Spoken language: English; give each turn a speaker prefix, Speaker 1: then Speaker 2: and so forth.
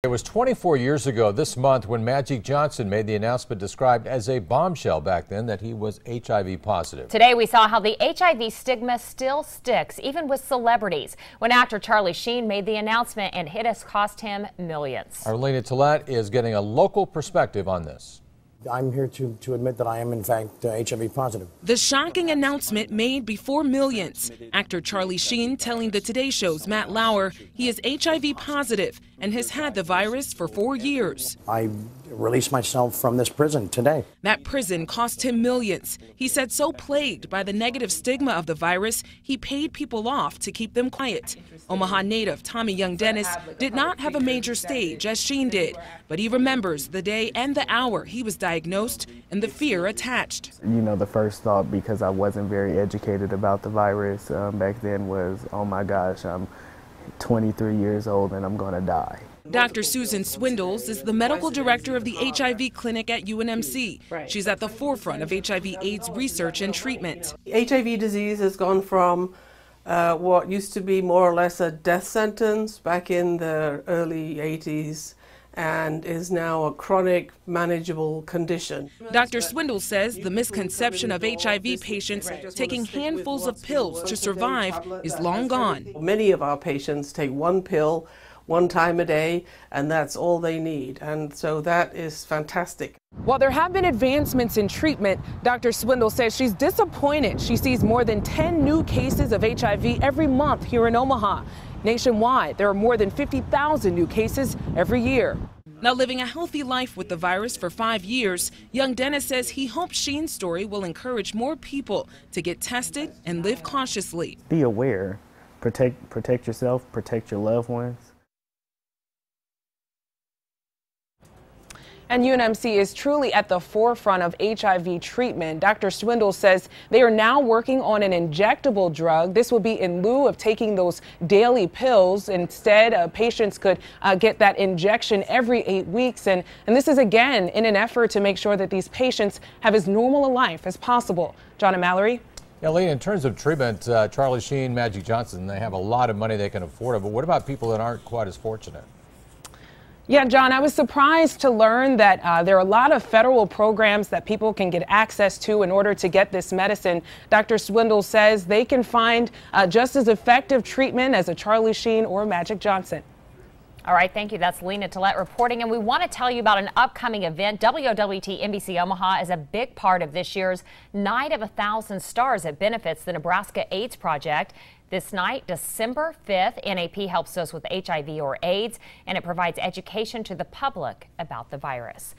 Speaker 1: It was 24 years ago this month when Magic Johnson made the announcement described as a bombshell back then that he was HIV positive.
Speaker 2: Today we saw how the HIV stigma still sticks, even with celebrities. When actor Sheen made the announcement, and it has cost him millions.
Speaker 1: Our Lena Tillett is getting a local perspective on this.
Speaker 3: I'm here to admit that I am, in fact, HIV positive.
Speaker 4: The shocking announcement made before millions. Actor Sheen telling the Today Show's Matt Lauer he is HIV positive and has had the virus for 4 years.
Speaker 3: I released myself from this prison today.
Speaker 4: That prison cost him millions. He said so plagued by the negative stigma of the virus, he paid people off to keep them quiet. Omaha native Tommy Young Dennis did not have a major stage as Sheen did, but he remembers the day and the hour he was diagnosed and the fear attached.
Speaker 5: You know, the first thought, because I wasn't very educated about the virus back then, was, oh my gosh, I'm 23 years old and I'm going to die.
Speaker 4: Dr. Susan Swindles is the medical director of the HIV clinic at UNMC. She's at the forefront of HIV/AIDS research and treatment.
Speaker 6: HIV disease has gone from what used to be more or less a death sentence back in the early 80s and is now a chronic, manageable condition.
Speaker 4: Dr. Swindles says the misconception of HIV patients taking handfuls of pills to survive is long gone.
Speaker 6: Many of our patients take one pill one time a day, and that's all they need, and so that is fantastic.
Speaker 4: While there have been advancements in treatment, Dr. Swindles says she's disappointed. She sees more than 10 new cases of HIV every month here in Omaha. Nationwide, there are more than 50,000 new cases every year. Now living a healthy life with the virus for 5 years, young Dennis says he hopes Sheen's story will encourage more people to get tested and live cautiously.
Speaker 5: Be aware, protect yourself, protect your loved ones.
Speaker 4: And UNMC is truly at the forefront of HIV treatment. Dr. Swindles says they are now working on an injectable drug. This will be in lieu of taking those daily pills. Instead, patients could get that injection every 8 weeks. And this is, again, in an effort to make sure that these patients have as normal a life as possible. John and Mallory?
Speaker 1: Yeah, Lee, in terms of treatment, Sheen, Magic Johnson, they have a lot of money they can afford it. But what about people that aren't quite as fortunate?
Speaker 4: Yeah, John, I was surprised to learn that there are a lot of federal programs that people can get access to in order to get this medicine. Dr. Swindles says they can find just as effective treatment as a Sheen or Magic Johnson.
Speaker 2: All right, thank you. That's Lena Tillett reporting, and we want to tell you about an upcoming event. WWT NBC Omaha is a big part of this year's Night of 1,000 Stars that benefits the Nebraska AIDS Project. This night, December 5th, NAP helps those with HIV or AIDS, and it provides education to the public about the virus.